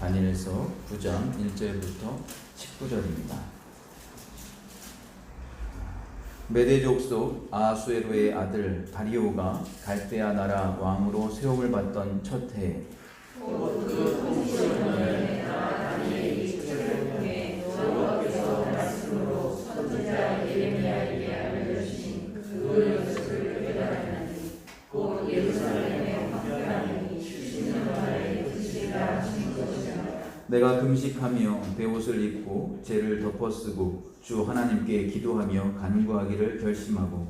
다니엘서 9장 1절부터 19절입니다. 메대 족속 아수에로의 아들 다리오가 갈대아 나라 왕으로 세움을 받던 첫 해에 그 통치원을 다니엘이 책을 통해 여호와께서 말씀으로 선지자 예레미야에게 알려주신 그 요셉을 깨달았나니 곧 예루살렘의 황폐함이 70년 만에 그치리라 하신 것이라. 내가 금식하며 베옷을 입고 죄를 덮어쓰고 주 하나님께 기도하며 간구하기를 결심하고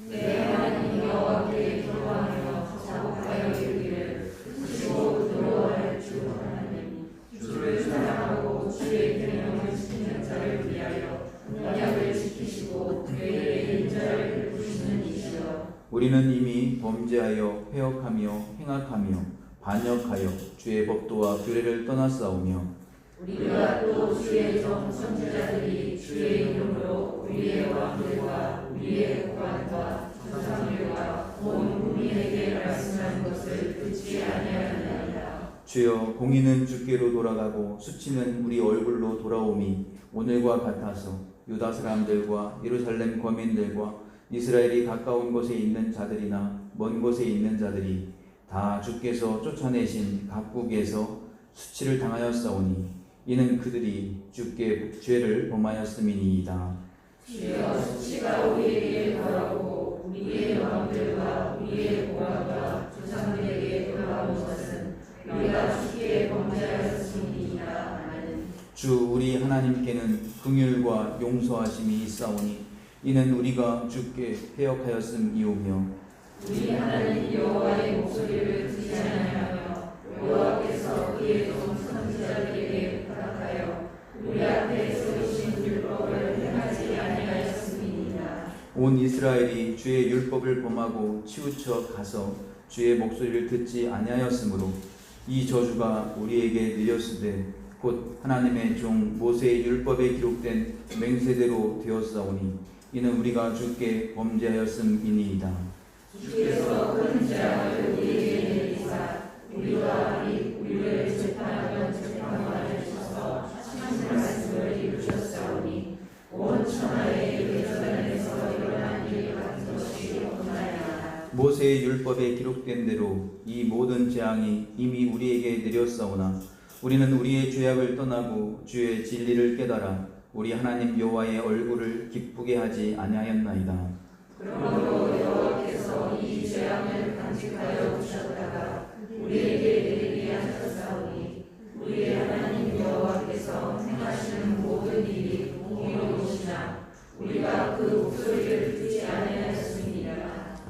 내 하나님 여호와께 기도하며 자복하여 이르기를 크시고 두려워할 주 하나님 주를 사랑하고 주의 계명을 지키는 자를 위하여 언약을 지키시고 죄의 인자를 베푸시는 이시여. 우리는 이미 범죄하여 회역하며 행악하며 반역하여 주의 법도와 규례를 떠났사오며 우리가 또 주의 종 선지자들이 주의 이름으로 우리의 왕들과 우리의 고관과 조상들과 온 국민에게 말씀한 것을 듣지 아니하였나이다. 주여 공의는 주께로 돌아가고 수치는 우리 얼굴로 돌아오미 오늘과 같아서 유다 사람들과 예루살렘 거민들과 이스라엘이 가까운 곳에 있는 자들이나 먼 곳에 있는 자들이 다 주께서 쫓아내신 각국에서 수치를 당하였사오니 이는 그들이 주께 죄를 범하였음이니이다. 주여 수치가 우리에게 벌하고 우리의 왕들과 우리의 고관과 조상들에게 돌아온 것은 우리가 주께 범죄하였음이니이다. 아멘. 주 우리 하나님께는 긍휼과 용서하심이 있사오니 이는 우리가 주께 패역하였음이오며 우리 하나님 여호와의 목소리를 듣지 아니하며 여호와께서 그의 종 선지자들에게 부탁하여 우리 앞에 세우신 율법을 행하지 아니하였음이니이다. 온 이스라엘이 주의 율법을 범하고 치우쳐 가서 주의 목소리를 듣지 아니하였으므로 이 저주가 우리에게 내렸으되 곧 하나님의 종 모세의 율법에 기록된 맹세대로 되었사오니 이는 우리가 주께 범죄하였음이니이다. 주께서 큰 재앙을 우리에게 내리사 우리와 우리를 재판하던 재판관을 주셔서 하신 말씀을 이루셨사오니 온 천하에 예루살렘에서 일어난 일 같은 것이 없나이다. 모세의 율법에 기록된 대로 이 모든 재앙이 이미 우리에게 내렸사오나 우리는 우리의 죄악을 떠나고 주의 진리를 깨달아 우리 하나님 여호와의 얼굴을 기쁘게 하지 아니하였나이다. 그러므로 여호와께서 이 재앙을 간직하여 두셨다가 우리에게 내리게 하셨사오니 우리의 하나님 여호와께서 행하시는 모든 일이 공의로우시나 우리가 그 목소리를 듣지 아니하였습니다.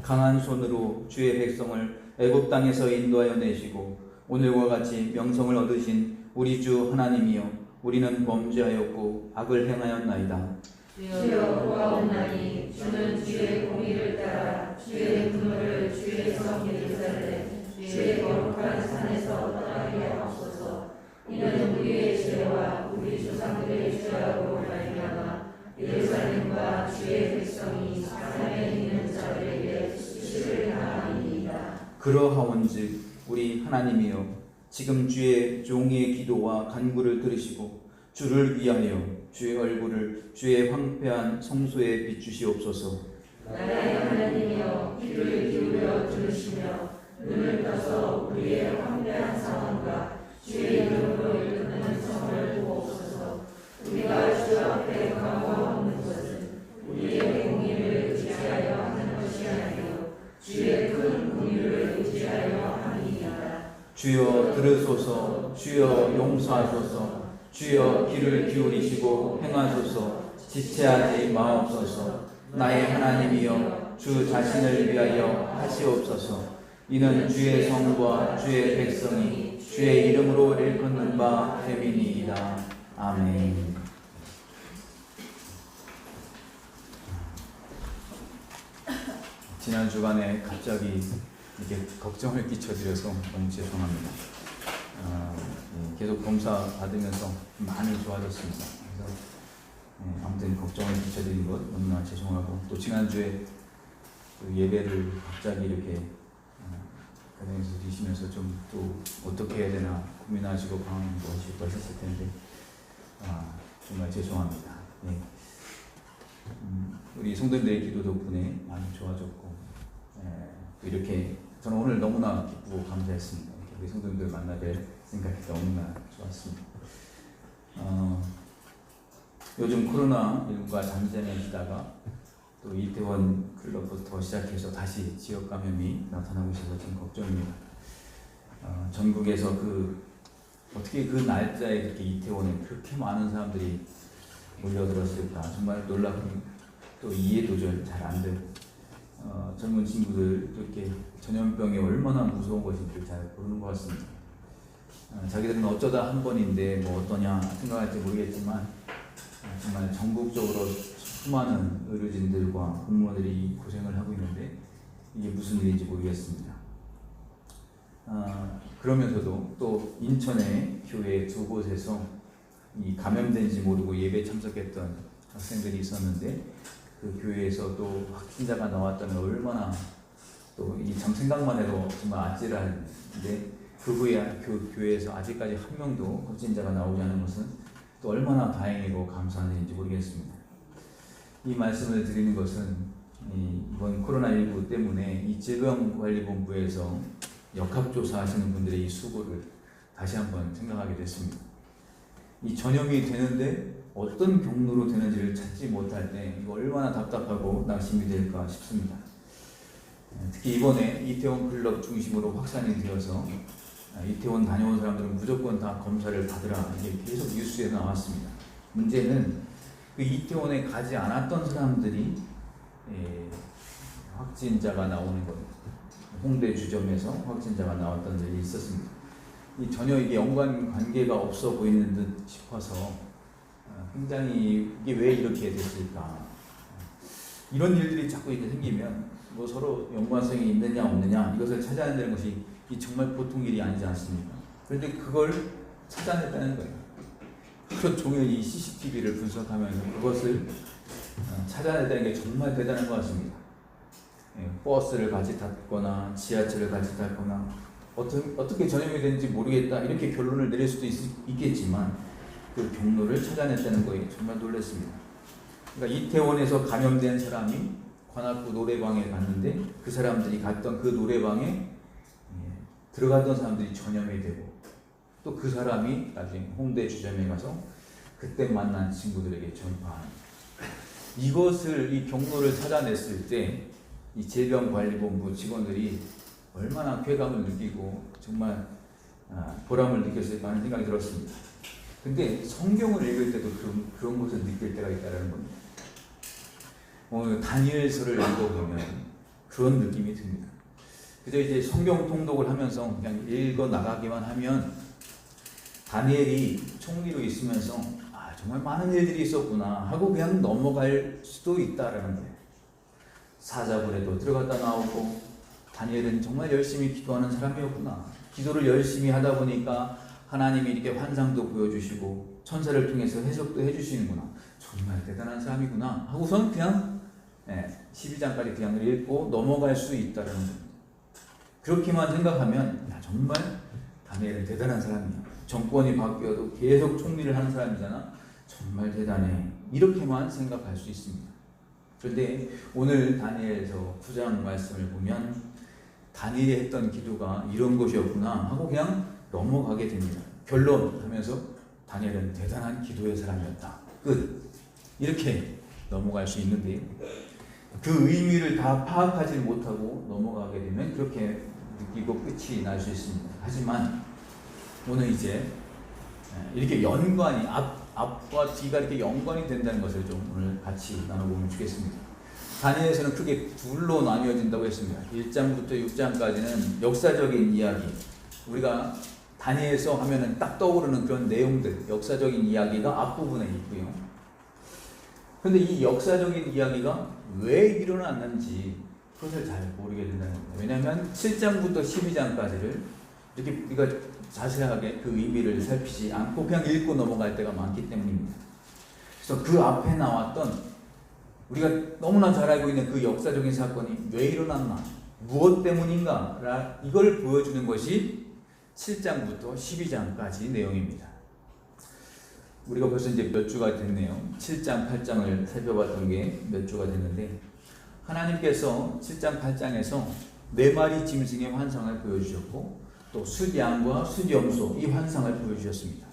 강한 손으로 주의 백성을 애굽 땅에서 인도하여 내시고 오늘과 같이 명성을 얻으신 우리 주 하나님이여 우리는 범죄하였고 악을 행하였나이다. 주여 보아옵나니 주는 주의 공의를 따라 주의 분노를 주의 성 예루살렘 주의 거룩한 산에서 떠나게 하옵소서. 이는 우리의 죄와 우리 조상들의 죄악으로 말미암아 예루살렘과 주의 백성이 산에 있는 자들에게 수치를 당함이니이다. 그러하온즉 우리 하나님이여 지금 주의 종의 기도와 간구를 들으시고 주를 위하여 주의 얼굴을 주의 황폐한 성소에 비추시옵소서. 나의 하나님이여 귀를 기울여 들으시며 눈을 떠서 우리의 황폐한 상황과 주의 이름으로 이끄는 성을 보옵소서. 우리가 주 앞에 간구하는 것은 우리의 공의를 의지하여 하는 것이 아니요 주의 큰 공의를 의지하여 함이니이다. 주여 들으소서. 주여 용서하소서. 주여 귀를 기울이시고 행하소서. 지체하지 마옵소서. 나의 하나님이여 주 자신을 위하여 하시옵소서. 이는 주의 성과 주의 백성이 주의 이름으로 일컫는 바 됨이니이다. 아멘. 지난 주간에 갑자기 이렇게 걱정을 끼쳐드려서 너무 죄송합니다. 계속 검사 받으면서 많이 좋아졌습니다. 그래서 아무튼 걱정을 끼쳐드린 것 너무나 죄송하고 또 지난주에 그 예배를 갑자기 이렇게 가정에서 드시면서 좀 또 어떻게 해야 되나 고민하시고 방황하시고 하셨을 텐데 정말 죄송합니다. 네. 우리 성도님들의 기도 덕분에 많이 좋아졌고 이렇게 저는 오늘 너무나 기쁘고 감사했습니다. 우리 성도님들 만나뵐 생각이 너무나 좋았습니다. 요즘 코로나19가 잠잠해지다가 또 이태원 클럽부터 시작해서 다시 지역 감염이 나타나고 있어서 좀 걱정입니다. 전국에서 어떻게 그 날짜에 그렇게 이태원에 그렇게 많은 사람들이 몰려들었을까 정말 놀랍고 또 이해도 잘 안 되고 젊은 친구들 이렇게 전염병이 얼마나 무서운 것인지 잘 모르는 것 같습니다. 자기들은 어쩌다 한 번인데 뭐 어떠냐 생각할지 모르겠지만 정말 전국적으로 수많은 의료진들과 공무원들이 고생을 하고 있는데 이게 무슨 일인지 모르겠습니다. 그러면서도 또 인천의 교회 두 곳에서 이 감염된지 모르고 예배 참석했던 학생들이 있었는데 그 교회에서 또 확진자가 나왔다면 얼마나 또 이 참 생각만 해도 정말 아찔한데 그 후에 그 교회에서 아직까지 한 명도 확진자가 나오지 않은 것은 또 얼마나 다행이고 감사한 일인지 모르겠습니다. 이 말씀을 드리는 것은 이번 코로나19 때문에 이 질병관리본부에서 역학조사 하시는 분들의 이 수고를 다시 한번 생각하게 됐습니다. 이 전염이 되는데 어떤 경로로 되는지를 찾지 못할 때 이거 얼마나 답답하고 낙심이 될까 싶습니다. 특히 이번에 이태원 클럽 중심으로 확산이 되어서 이태원 다녀온 사람들은 무조건 다 검사를 받으라 이게 계속 뉴스에 나왔습니다. 문제는 그 이태원에 가지 않았던 사람들이 확진자가 나오는 것, 홍대 주점에서 확진자가 나왔던 일이 있었습니다. 전혀 이게 연관 관계가 없어 보이는 듯 싶어서 굉장히 이게 왜 이렇게 됐을까? 이런 일들이 자꾸 이렇게 생기면 뭐 서로 연관성이 있느냐 없느냐 이것을 찾아내는 것이 정말 보통 일이 아니지 않습니까? 그런데 그걸 찾아냈다는 거예요. 하루 종일 이 CCTV를 분석하면서 그것을 찾아냈다는 게 정말 대단한 것 같습니다. 버스를 같이 탔거나 지하철을 같이 탔거나 어떻게 전염이 되는지 모르겠다 이렇게 결론을 내릴 수도 있겠지만 그 경로를 찾아냈다는 거에 정말 놀랐습니다. 그러니까 이태원에서 감염된 사람이 관악구 노래방에 갔는데 그 사람들이 갔던 그 노래방에 들어갔던 사람들이 전염이 되고 또 그 사람이 나중에 홍대 주점에 가서 그때 만난 친구들에게 전파하는 이것을 이 경로를 찾아냈을 때 이 질병관리본부 직원들이 얼마나 쾌감을 느끼고 정말 보람을 느꼈을까 하는 생각이 들었습니다. 근데 성경을 읽을 때도 그런 것을 느낄 때가 있다는 겁니다. 다니엘서를 읽어보면 그런 느낌이 듭니다. 그저 이제 성경 통독을 하면서 그냥 읽어 나가기만 하면 다니엘이 총리로 있으면서 정말 많은 일들이 있었구나 하고 그냥 넘어갈 수도 있다라는 거예요. 사자굴에도 들어갔다 나오고 다니엘은 정말 열심히 기도하는 사람이었구나. 기도를 열심히 하다 보니까 하나님이 이렇게 환상도 보여주시고 천사를 통해서 해석도 해주시는구나. 정말 대단한 사람이구나 하고선 그냥 12장까지 그냥 읽고 넘어갈 수 있다는 겁니다. 그렇게만 생각하면 정말 다니엘은 대단한 사람이야. 정권이 바뀌어도 계속 총리를 하는 사람이잖아. 정말 대단해. 이렇게만 생각할 수 있습니다. 그런데 오늘 다니엘서 9장 말씀을 보면 다니엘이 했던 기도가 이런 것이었구나 하고 그냥 넘어가게 됩니다. 결론 하면서 다니엘은 대단한 기도의 사람이었다. 끝. 이렇게 넘어갈 수 있는데 그 의미를 다 파악하지 못하고 넘어가게 되면 그렇게 느끼고 끝이 날 수 있습니다. 하지만 오늘 이제 이렇게 연관이 앞과 뒤가 이렇게 연관이 된다는 것을 좀 오늘 같이 나눠보면 좋겠습니다. 다니엘서는 크게 둘로 나뉘어진다고 했습니다. 1장부터 6장까지는 역사적인 이야기. 우리가 다니엘서 하면은 딱 떠오르는 그런 내용들, 역사적인 이야기가 앞부분에 있고요. 그런데 이 역사적인 이야기가 왜 일어났는지 그것을 잘 모르게 된다는 겁니다. 왜냐하면 7장부터 12장까지를 이렇게 우리가 자세하게 그 의미를 살피지 않고 그냥 읽고 넘어갈 때가 많기 때문입니다. 그래서 그 앞에 나왔던 우리가 너무나 잘 알고 있는 그 역사적인 사건이 왜 일어났나, 무엇 때문인가? 이걸 보여주는 것이 7장부터 12장까지 내용입니다. 우리가 벌써 이제 몇 주가 됐네요. 7장, 8장을 살펴봤던 게 몇 주가 됐는데, 하나님께서 7장, 8장에서 4마리 짐승의 환상을 보여주셨고, 또 숫양과 숫염소 이 환상을 보여주셨습니다.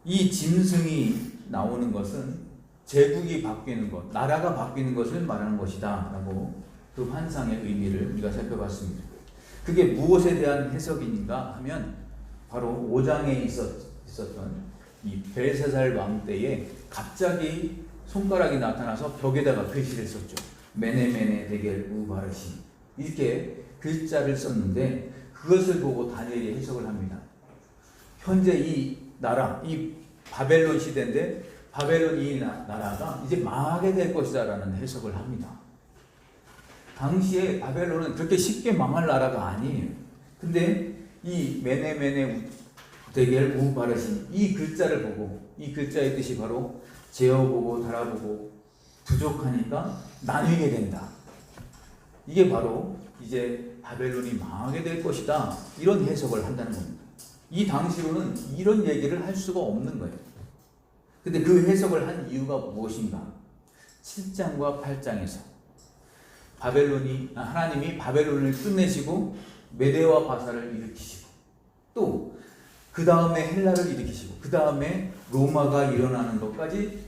이 짐승이 나오는 것은 제국이 바뀌는 것, 나라가 바뀌는 것을 말하는 것이다 라고 그 환상의 의미를 우리가 살펴봤습니다. 그게 무엇에 대한 해석인가 하면 바로 5장에 있었던 이 벨사살 왕 때에 갑자기 손가락이 나타나서 벽에다가 글씨를 썼죠. 메네메네 데겔 우바르시 이렇게 글자를 썼는데, 그것을 보고 다니엘이 해석을 합니다. 현재 이 나라, 이 바벨론 시대인데 바벨론 이 나라가 이제 망하게 될 것이다 라는 해석을 합니다. 당시에 바벨론은 그렇게 쉽게 망할 나라가 아니에요. 근데 이 메네메네 데겔 우바르신 이 글자를 보고, 이 글자의 뜻이 바로 재어보고 달아보고 부족하니까 나뉘게 된다. 이게 바로 이제 바벨론이 망하게 될 것이다, 이런 해석을 한다는 겁니다. 이 당시로는 이런 얘기를 할 수가 없는 거예요. 근데 그 해석을 한 이유가 무엇인가? 7장과 8장에서 하나님이 바벨론을 끝내시고 메대와 바사를 일으키시고, 또 그 다음에 헬라를 일으키시고, 그 다음에 로마가 일어나는 것까지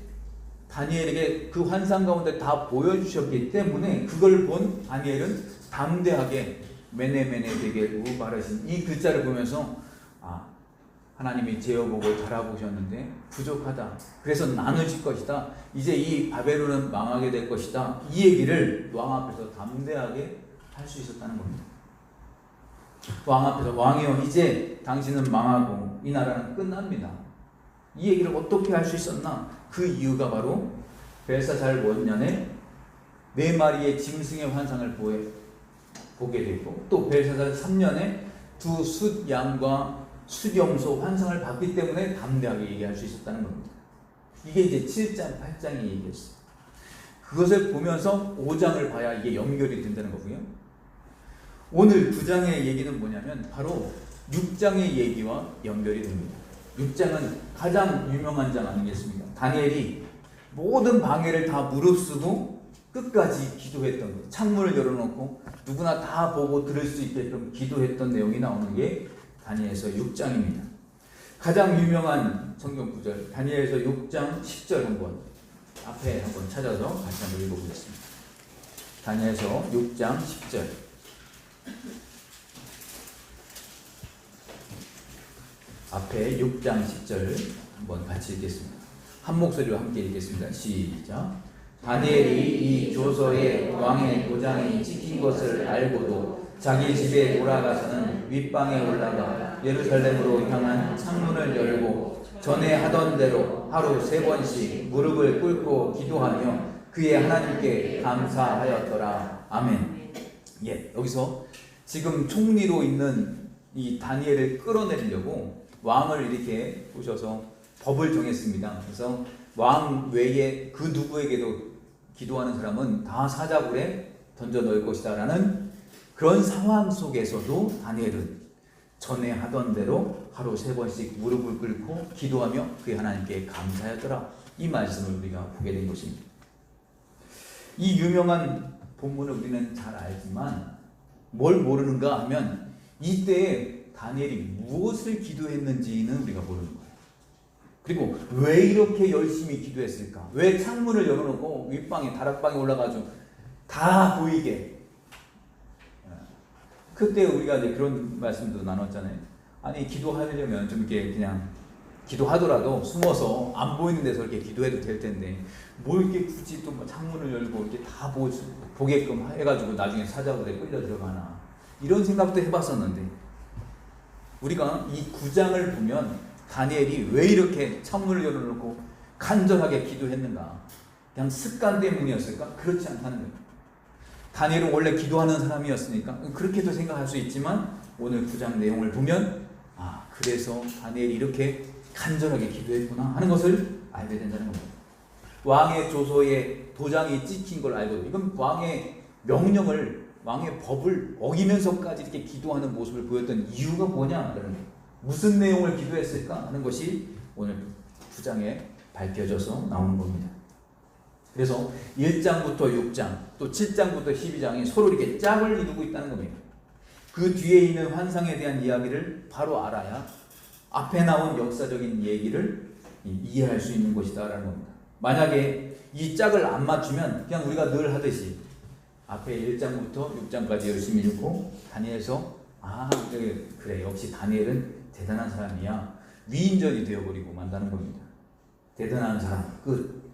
다니엘에게 그 환상 가운데 다 보여주셨기 때문에, 그걸 본 다니엘은 담대하게 메네메네 데겔 우바르신 이 글자를 보면서 하나님이 재어보고 달아보셨는데 부족하다. 그래서 나눠질 것이다. 이제 이 바벨론은 망하게 될 것이다. 이 얘기를 왕 앞에서 담대하게 할 수 있었다는 겁니다. 왕 앞에서, 왕이여 이제 당신은 망하고 이 나라는 끝납니다. 이 얘기를 어떻게 할 수 있었나? 그 이유가 바로 벨사살 원년에 4마리의 짐승의 환상을 보게 되고, 또 벨사살 3년에 두 숫양과 숫염소 환상을 봤기 때문에 담대하게 얘기할 수 있었다는 겁니다. 이게 이제 7장, 8장의 얘기였어요. 그것을 보면서 5장을 봐야 이게 연결이 된다는 거고요. 오늘 9장의 얘기는 뭐냐면 바로 6장의 얘기와 연결이 됩니다. 6장은 가장 유명한 장 아니겠습니까? 다니엘이 모든 방해를 다 무릅쓰고 끝까지 기도했던 거예요. 창문을 열어놓고 누구나 다 보고 들을 수 있게끔 기도했던 내용이 나오는 게 다니엘서 6장입니다. 가장 유명한 성경 구절, 다니엘서 6장 10절 한번 앞에 한번 찾아서 같이 한번 읽어보겠습니다. 다니엘서 6장 10절. 앞에 6장 10절 한번 같이 읽겠습니다. 한 목소리로 함께 읽겠습니다. 시작. 다니엘이 이 조서에 왕의 도장이 찍힌 것을 알고도 자기 집에 돌아가서는 윗방에 올라가 예루살렘으로 향한 창문을 열고 전에 하던 대로 하루 3번씩 무릎을 꿇고 기도하며 그의 하나님께 감사하였더라. 아멘. 여기서 지금 총리로 있는 이 다니엘을 끌어내리려고 왕을 이렇게 보셔서 법을 정했습니다. 그래서 왕 외에 그 누구에게도 기도하는 사람은 다 사자굴에 던져 넣을 것이다 라는 그런 상황 속에서도 다니엘은 전에 하던 대로 하루 3번씩 무릎을 꿇고 기도하며 그의 하나님께 감사하더라. 이 말씀을 우리가 보게 된 것입니다. 이 유명한 본문을 우리는 잘 알지만 뭘 모르는가 하면 이때 다니엘이 무엇을 기도했는지는 우리가 모르는 거예요. 그리고 왜 이렇게 열심히 기도했을까? 왜 창문을 열어놓고 윗방에 다락방에 올라가지고 다 보이게. 그때 우리가 이제 그런 말씀도 나눴잖아요. 아니 기도하려면 좀 이렇게 그냥 기도하더라도 숨어서 안 보이는 데서 이렇게 기도해도 될 텐데 뭘 이렇게 굳이 또 창문을 열고 이렇게 다 보게끔 해가지고 나중에 사자굴에 끌려 들어가나, 이런 생각도 해봤었는데, 우리가 이 9장을 보면 다니엘이 왜 이렇게 창문을 열어놓고 간절하게 기도했는가? 그냥 습관 때문이었을까? 그렇지 않다는 거예요. 다니엘은 원래 기도하는 사람이었으니까 그렇게도 생각할 수 있지만 오늘 9장 내용을 보면 그래서 다니엘이 이렇게 간절하게 기도했구나 하는 것을 알게 된다는 겁니다. 왕의 조서에 도장이 찍힌 걸 알고, 이건 왕의 명령을 왕의 법을 어기면서까지 이렇게 기도하는 모습을 보였던 이유가 뭐냐라는 거예요. 무슨 내용을 기도했을까 하는 것이 오늘 9장에 밝혀져서 나오는 겁니다. 그래서 1장부터 6장 또 7장부터 12장이 서로 이렇게 짝을 이루고 있다는 겁니다. 그 뒤에 있는 환상에 대한 이야기를 바로 알아야 앞에 나온 역사적인 얘기를 이해할 수 있는 것이다라는 겁니다. 만약에 이 짝을 안 맞추면 그냥 우리가 늘 하듯이 앞에 1장부터 6장까지 열심히 읽고 다니엘서 그래 역시 다니엘은 대단한 사람이야 위인전이 되어버리고 만다는 겁니다. 대단한 사람 끝.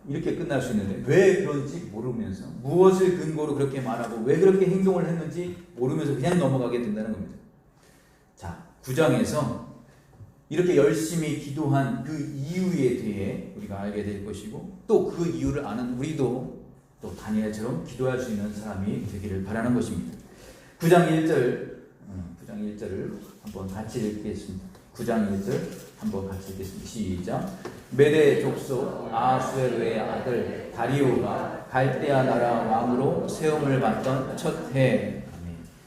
이렇게 끝날 수 있는데 왜 그런지 모르면서 무엇을 근거로 그렇게 말하고 왜 그렇게 행동을 했는지 모르면서 그냥 넘어가게 된다는 겁니다. 자, 9장에서 이렇게 열심히 기도한 그 이유에 대해 우리가 알게 될 것이고 또 그 이유를 아는 우리도 또 다니엘처럼 기도할 수 있는 사람이 되기를 바라는 것입니다. 9장 1절을 한번 같이 읽겠습니다. 9장 1절 한번 같이 읽겠습니다. 시작. 메대 족속 아수에로의 아들 다리오가 갈대아 나라 왕으로 세움을 받던 첫 해.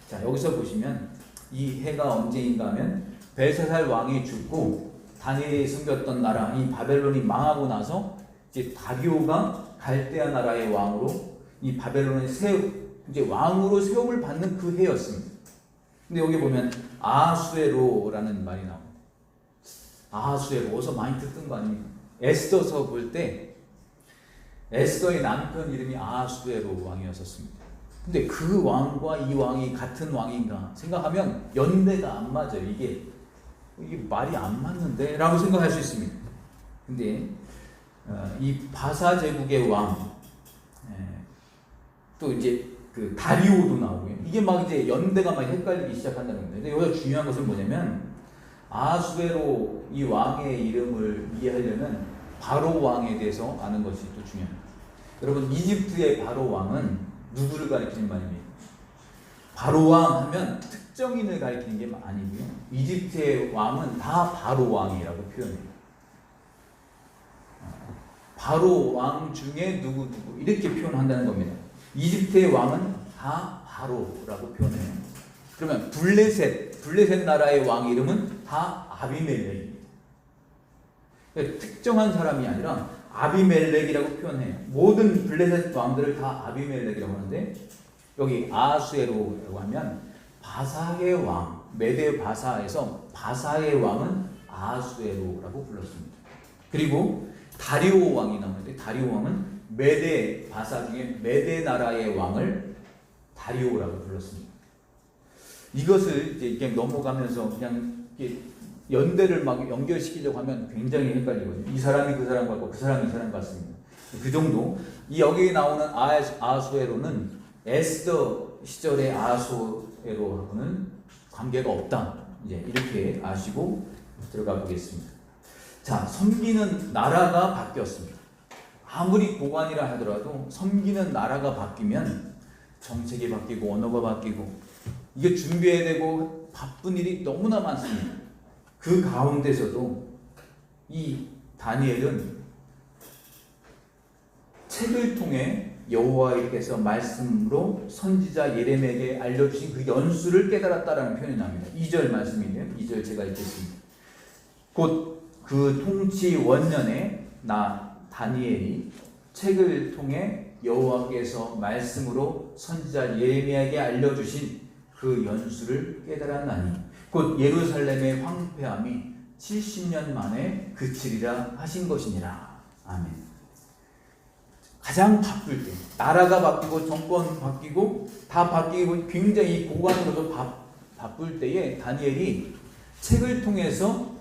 자, 여기서 보시면 이 해가 언제인가 하면 벨사살 왕이 죽고 다니엘이 숨겼던 나라 이 바벨론이 망하고 나서 이제 다리오가 갈대아 나라의 왕으로 이 바벨론의 이제 왕으로 세움을 받는 그 해였습니다. 근데 여기 보면 아수에로라는 말이 나옵니다. 아수에로 어서 많이 듣던 거 아닙니까? 에스더서 볼 때 에스더의 남편 이름이 아수에로 왕이었었습니다. 근데 그 왕과 이 왕이 같은 왕인가 생각하면 연대가 안 맞아요. 이게 말이 안 맞는데 라고 생각할 수 있습니다. 근데 이 바사 제국의 왕 또 이제 그 다리오도 나오고요. 이게 막 이제 연대가 막 헷갈리기 시작한다는 겁니다. 근데 여기서 중요한 것은 뭐냐면 아수에로 이 왕의 이름을 이해하려면 바로 왕에 대해서 아는 것이 또 중요합니다. 여러분 이집트의 바로 왕은 누구를 가리키는 말입니까? 바로 왕 하면 특정인을 가리키는 게 아니고요. 이집트의 왕은 다 바로 왕이라고 표현해요. 바로 왕 중에 누구 이렇게 표현한다는 겁니다. 이집트의 왕은 다 바로라고 표현해요. 그러면 블레셋 나라의 왕 이름은 다 아비멜렉입니다. 그러니까 특정한 사람이 아니라 아비멜렉이라고 표현해요. 모든 블레셋 왕들을 다 아비멜렉이라고 하는데 여기 아수에로라고 하면 바사의 왕, 메데 바사에서 바사의 왕은 아수에로라고 불렀습니다. 그리고 다리오 왕이 나오는데 다리오 왕은 메데 바사 중에 메데 나라의 왕을 다리오라고 불렀습니다. 이것을 이제 그냥 넘어가면서 그냥 연대를 막 연결시키려고 하면 굉장히 헷갈리거든요. 이 사람이 그 사람 같고 그 사람이 이 사람 같습니다. 그 정도. 여기 나오는 아수에로는 에스더 시절의 아수에로하고는 관계가 없다. 이제 이렇게 아시고 들어가 보겠습니다. 자, 섬기는 나라가 바뀌었습니다. 아무리 고관이라 하더라도 섬기는 나라가 바뀌면 정책이 바뀌고 언어가 바뀌고 이게 준비해야 되고 바쁜 일이 너무나 많습니다. 그 가운데서도 이 다니엘은 책을 통해 여호와께서 말씀으로 선지자 예레미야에게 알려주신 그 연수를 깨달았다라는 표현이 나옵니다. 2절 말씀이네요. 2절 제가 읽겠습니다. 곧 그 통치 원년에 나 다니엘이 책을 통해 여호와께서 말씀으로 선지자 예레미야에게 알려주신 그 연수를 깨달았나니 곧 예루살렘의 황폐함이 70년 만에 그치리라 하신 것이니라. 아멘. 가장 바쁠 때 나라가 바뀌고 정권 바뀌고 다 바뀌고 굉장히 고관으로도 바쁠 때에 다니엘이 책을 통해서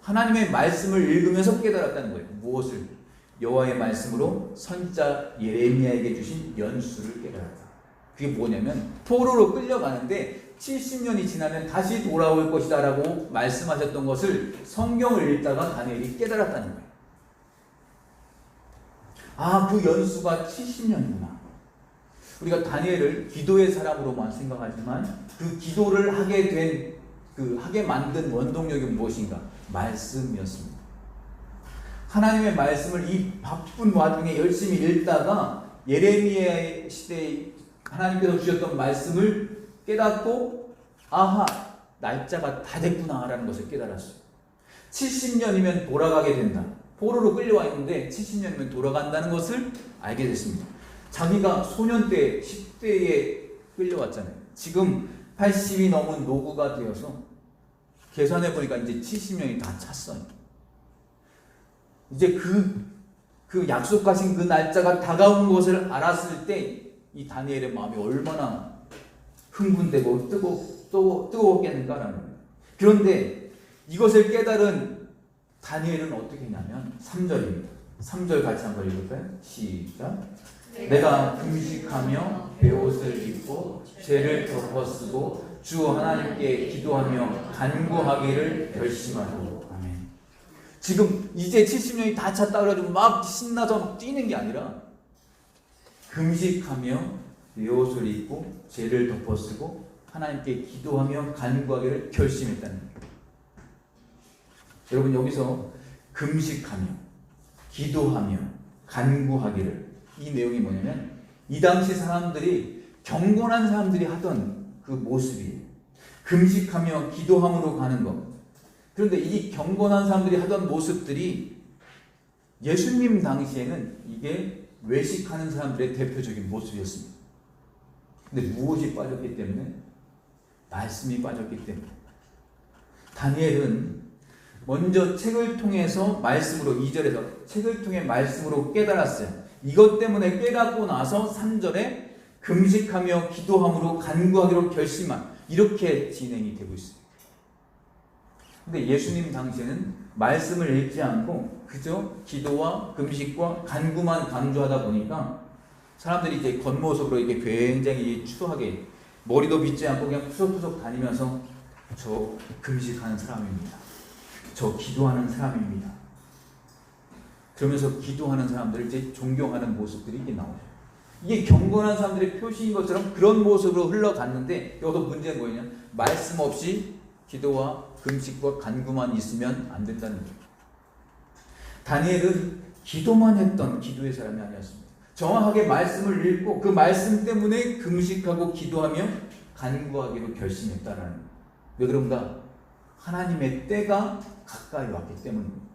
하나님의 말씀을 읽으면서 깨달았다는 거예요. 무엇을? 여호와의 말씀으로 선지자 예레미야에게 주신 연수를 깨달았다. 그게 뭐냐면 포로로 끌려가는데 70년이 지나면 다시 돌아올 것이다 라고 말씀하셨던 것을 성경을 읽다가 다니엘이 깨달았다는 거예요. 그 연수가 70년이구나. 우리가 다니엘을 기도의 사람으로만 생각하지만 그 기도를 하게 만든 원동력이 무엇인가? 말씀이었습니다. 하나님의 말씀을 이 바쁜 와중에 열심히 읽다가 예레미야의 시대에 하나님께서 주셨던 말씀을 깨닫고 아하, 날짜가 다 됐구나라는 것을 깨달았어요. 70년이면 돌아가게 된다. 포로로 끌려와 있는데 70년이면 돌아간다는 것을 알게 됐습니다. 자기가 소년 때 10대에 끌려왔잖아요. 지금 80이 넘은 노구가 되어서 계산해 보니까 이제 70년이 다 찼어요. 이제 그 약속하신 그 날짜가 다가온 것을 알았을 때 이 다니엘의 마음이 얼마나 흥분되고 뜨거웠겠는가라는 거예요. 그런데 이것을 깨달은 다니엘은 어떻게 했냐면 3절입니다. 3절 같이 한번 읽을까요? 시작. 내가 금식하며 베옷을 입고 죄를 덮어쓰고 주 하나님께 기도하며 간구하기를 결심하고. 아멘. 지금 이제 70년이 다 찼다 그래가지고 막 신나서 막 뛰는 게 아니라 금식하며 베옷을 입고 죄를 덮어쓰고 하나님께 기도하며 간구하기를 결심했다는 거예요. 여러분, 여기서 금식하며 기도하며 간구하기를, 이 내용이 뭐냐면 이 당시 사람들이, 경건한 사람들이 하던 그 모습이에요. 금식하며 기도함으로 가는 것. 그런데 이 경건한 사람들이 하던 모습들이 예수님 당시에는 이게 외식하는 사람들의 대표적인 모습이었습니다. 근데 무엇이 빠졌기 때문에? 말씀이 빠졌기 때문에. 다니엘은 먼저 책을 통해서 말씀으로, 2절에서 책을 통해 말씀으로 깨달았어요. 이것 때문에 깨닫고 나서 3절에 금식하며 기도함으로 간구하기로 결심한, 이렇게 진행이 되고 있어요. 근데 예수님 당시에는 말씀을 읽지 않고 그저 기도와 금식과 간구만 강조하다 보니까 사람들이 이제 겉모습으로 이렇게 굉장히 추하게 머리도 빗지 않고 그냥 푸석푸석 다니면서 저 금식하는 사람입니다. 저 기도하는 사람입니다. 그러면서 기도하는 사람들을 이제 존경하는 모습들이 이게 나오죠. 이게 경건한 사람들의 표시인 것처럼 그런 모습으로 흘러갔는데, 여기서 문제는 뭐냐? 말씀 없이 기도와 금식과 간구만 있으면 안 된다는 거예요. 다니엘은 기도만 했던 기도의 사람이 아니었습니다. 정확하게 말씀을 읽고 그 말씀 때문에 금식하고 기도하며 간구하기로 결심했다라는 거예요. 왜 그런가? 하나님의 때가 가까이 왔기 때문입니다.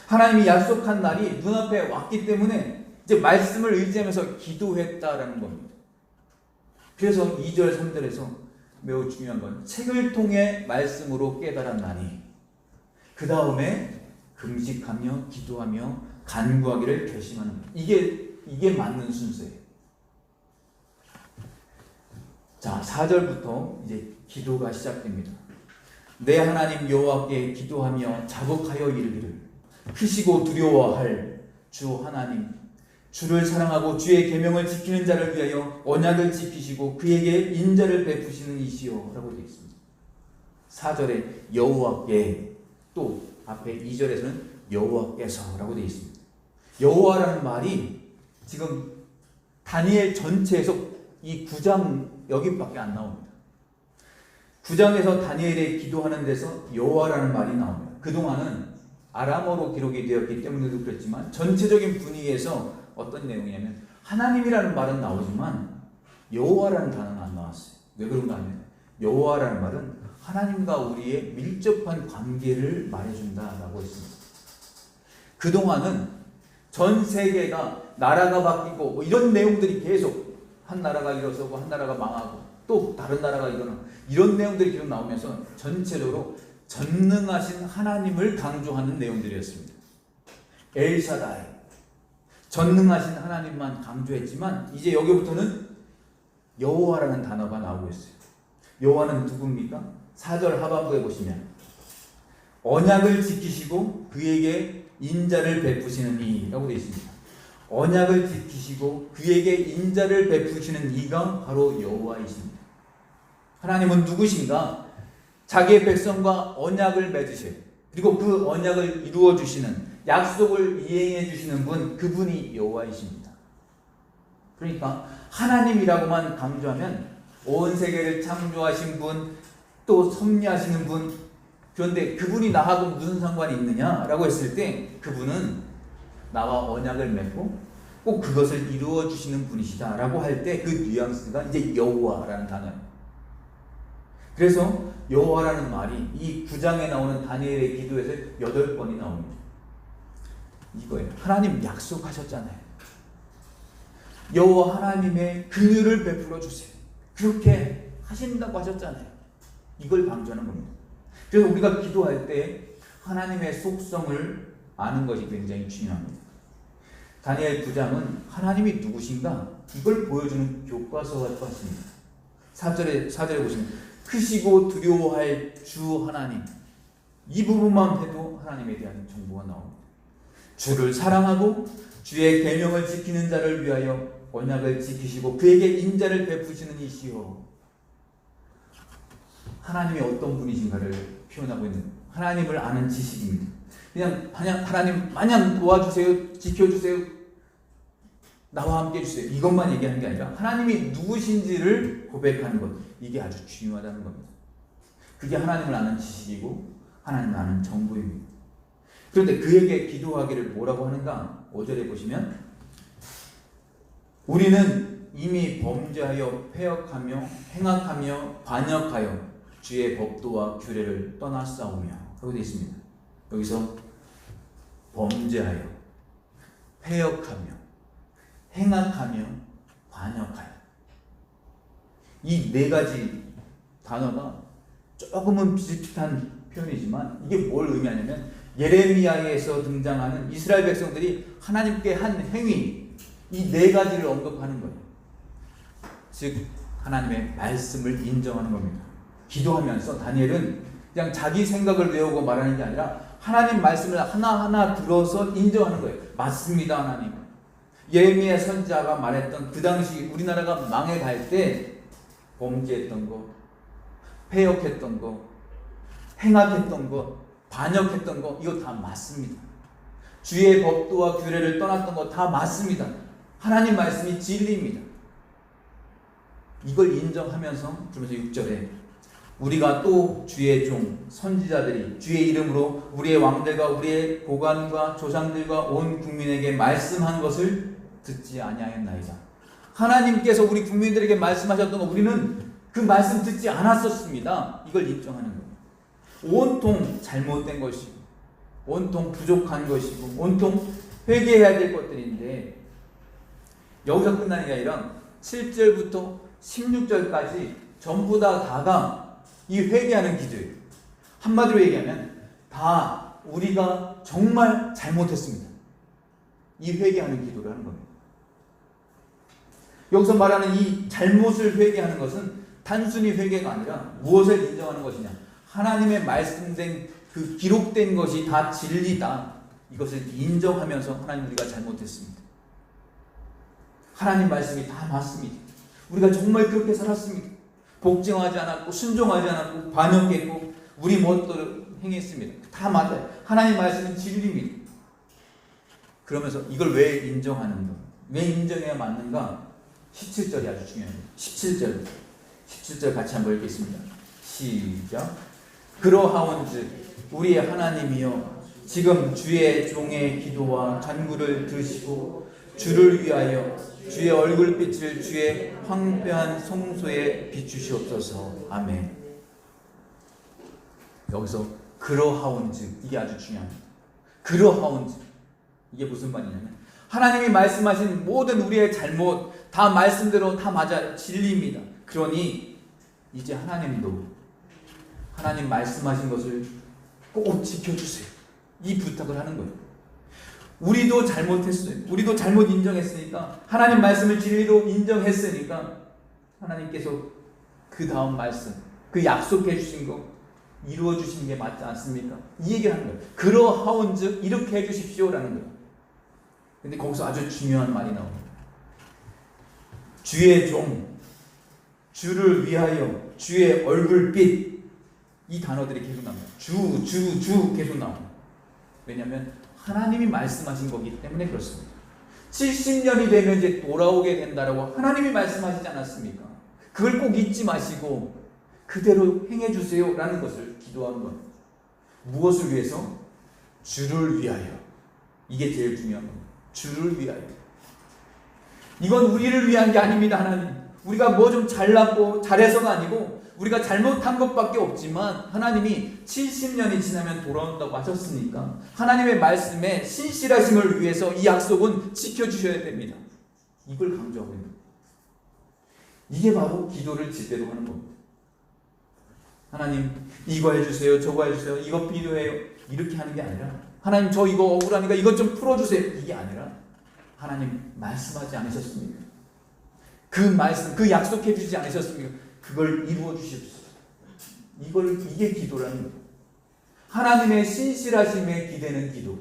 하나님이 약속한 날이 눈앞에 왔기 때문에 이제 말씀을 의지하면서 기도했다라는 겁니다. 그래서 2절 3절에서 매우 중요한 건 책을 통해 말씀으로 깨달았나니 그 다음에 금식하며 기도하며 간구하기를 결심하는 거예요. 이게 맞는 순서예요. 자, 4절부터 이제 기도가 시작됩니다. 내 하나님 여호와께 기도하며 자복하여 이르기를 크시고 두려워할 주 하나님, 주를 사랑하고 주의 계명을 지키는 자를 위하여 언약을 지키시고 그에게 인자를 베푸시는 이시여 라고 되어 있습니다. 4절에 여호와께, 또 앞에 2절에서는 여호와께서 라고 되어 있습니다. 여호와라는 말이 지금 다니엘 전체에서 이 9장 여기밖에 안 나옵니다. 9장에서 다니엘의 기도하는 데서 여호와라는 말이 나옵니다. 그동안은 아람어로 기록이 되었기 때문에도 그렇지만 전체적인 분위기에서 어떤 내용이냐면 하나님이라는 말은 나오지만 여호와라는 단어는 안 나왔어요. 왜 그런가 하면 여호와라는 말은 하나님과 우리의 밀접한 관계를 말해준다라고 했습니다. 그동안은 전 세계가 나라가 바뀌고 뭐 이런 내용들이 계속 한 나라가 일어서고 한 나라가 망하고 또 다른 나라가 일어나고 이런 내용들이 계속 나오면서 전체적으로 전능하신 하나님을 강조하는 내용들이었습니다. 엘샤다이, 전능하신 하나님만 강조했지만 이제 여기부터는 여호와라는 단어가 나오고 있어요. 여호와는 누굽니까? 4절 하반부에 보시면 언약을 지키시고 그에게 인자를 베푸시는 이라고 되어 있습니다. 언약을 지키시고 그에게 인자를 베푸시는 이가 바로 여호와이십니다. 하나님은 누구신가? 자기의 백성과 언약을 맺으세요. 그리고 그 언약을 이루어 주시는, 약속을 이행해 주시는 분, 그분이 여호와이십니다. 그러니까 하나님이라고만 강조하면 온 세계를 창조하신 분, 또 섭리하시는 분, 그런데 그분이 나하고 무슨 상관이 있느냐라고 했을 때 그분은 나와 언약을 맺고 꼭 꼭 그것을 이루어 주시는 분이시다라고 할 때 그 뉘앙스가 이제 여호와라는 단어예요. 그래서 여호와라는 말이 이 9장에 나오는 다니엘의 기도에서 8번이 나옵니다. 이거예요. 하나님 약속하셨잖아요. 여호와 하나님의 긍휼을 베풀어 주세요. 그렇게 하신다고 하셨잖아요. 이걸 강조하는 겁니다. 그래서 우리가 기도할 때 하나님의 속성을 아는 것이 굉장히 중요합니다. 다니엘 9장은 하나님이 누구신가 이걸 보여주는 교과서 같습니다. 4절에 보시면 크시고 두려워할 주 하나님, 이 부분만 해도 하나님에 대한 정보가 나옵니다. 주를 사랑하고 주의 계명을 지키는 자를 위하여 언약을 지키시고 그에게 인자를 베푸시는 이시여. 하나님이 어떤 분이신가를 표현하고 있는 하나님을 아는 지식입니다. 그냥 하나님 마냥 도와주세요, 지켜주세요, 나와 함께 해주세요, 이것만 얘기하는 게 아니라 하나님이 누구신지를 고백하는 것, 이게 아주 중요하다는 겁니다. 그게 하나님을 아는 지식이고 하나님을 아는 정보입니다. 그런데 그에게 기도하기를 뭐라고 하는가? 5절에 보시면 우리는 이미 범죄하여 패역하며 행악하며 반역하여 주의 법도와 규례를 떠났사오며 하고 되어 있습니다. 여기서 범죄하여 패역하며 행악하며 반역하여, 이 네 가지 단어가 조금은 비슷한 표현이지만 이게 뭘 의미하냐면 예레미야에서 등장하는 이스라엘 백성들이 하나님께 한 행위, 이 네 가지를 언급하는 거예요. 즉 하나님의 말씀을 인정하는 겁니다. 기도하면서 다니엘은 그냥 자기 생각을 외우고 말하는 게 아니라 하나님 말씀을 하나하나 들어서 인정하는 거예요. 맞습니다, 하나님. 예레미야 선지자가 말했던 그 당시 우리나라가 망해갈 때 범죄했던 거, 패역했던 거, 행악했던 거, 반역했던 거, 이거 다 맞습니다. 주의 법도와 규례를 떠났던 거 다 맞습니다. 하나님 말씀이 진리입니다. 이걸 인정하면서 그러면서 6절에 우리가 또 주의 종 선지자들이 주의 이름으로 우리의 왕들과 우리의 고관과 조상들과 온 국민에게 말씀한 것을 듣지 아니하였나이다. 하나님께서 우리 국민들에게 말씀하셨던 거 우리는 그 말씀 듣지 않았었습니다. 이걸 인정하는 거예요. 온통 잘못된 것이고 온통 부족한 것이고 온통 회개해야 될 것들인데 여기서 끝나는 게 아니라 7절부터 16절까지 전부 다가 이 회개하는 기도예요. 한마디로 얘기하면 다 우리가 정말 잘못했습니다. 이 회개하는 기도를 하는 겁니다. 여기서 말하는 이 잘못을 회개하는 것은 단순히 회개가 아니라 무엇을 인정하는 것이냐, 하나님의 말씀된 그 기록된 것이 다 진리다, 이것을 인정하면서 하나님 우리가 잘못했습니다. 하나님 말씀이 다 맞습니다. 우리가 정말 그렇게 살았습니다. 복종하지 않았고 순종하지 않았고 반역했고 우리 멋대로 행했습니다. 다 맞아요. 하나님 말씀은 진리입니다. 그러면서 이걸 왜 인정하는가, 왜 인정해야 맞는가? 17절이 아주 중요합니다. 17절 같이 한번 읽겠습니다. 시작. 그러하온즉 우리의 하나님이여 지금 주의 종의 기도와 간구를 들으시고 주를 위하여 주의 얼굴빛을 주의 황폐한 성소에 비추시옵소서. 아멘. 여기서 그러하온즉, 이게 아주 중요합니다. 그러하온즉, 이게 무슨 말이냐면 하나님이 말씀하신 모든 우리의 잘못 다 말씀대로 다 맞아요. 진리입니다. 그러니 이제 하나님도 하나님 말씀하신 것을 꼭 지켜주세요. 이 부탁을 하는 거예요. 우리도 잘못했어요. 우리도 잘못 인정했으니까, 하나님 말씀을 진리로 인정했으니까 하나님께서 그 다음 말씀, 그 약속해 주신 거 이루어 주신 게 맞지 않습니까? 이 얘기를 하는 거예요. 그러하온즉 이렇게 해 주십시오라는 거예요. 근데 거기서 아주 중요한 말이 나옵니다. 주의 종, 주를 위하여, 주의 얼굴빛, 이 단어들이 계속 나옵니다. 주 계속 나옵니다. 왜냐하면 하나님이 말씀하신 거기 때문에 그렇습니다. 70년이 되면 이제 돌아오게 된다라고 하나님이 말씀하시지 않았습니까? 그걸 꼭 잊지 마시고 그대로 행해 주세요라는 것을 기도하는 겁니다. 무엇을 위해서? 주를 위하여. 이게 제일 중요한 겁니다. 주를 위하여. 이건 우리를 위한 게 아닙니다. 하나님, 우리가 뭐 좀 잘났고 잘해서가 아니고 우리가 잘못한 것밖에 없지만 하나님이 70년이 지나면 돌아온다고 하셨으니까 하나님의 말씀에 신실하심을 위해서 이 약속은 지켜주셔야 됩니다. 이걸 강조하고 있는 거예요. 이게 바로 기도를 제대로 하는 겁니다. 하나님, 이거 해주세요, 저거 해주세요, 이거 필요해요, 이렇게 하는 게 아니라 하나님, 저 이거 억울하니까 이것 좀 풀어주세요, 이게 아니라 하나님, 말씀하지 않으셨습니까? 그 말씀, 그 약속해 주지 않으셨습니까? 그걸 이루어 주십시오. 이게 기도라는 거예요. 하나님의 신실하심에 기대는 기도,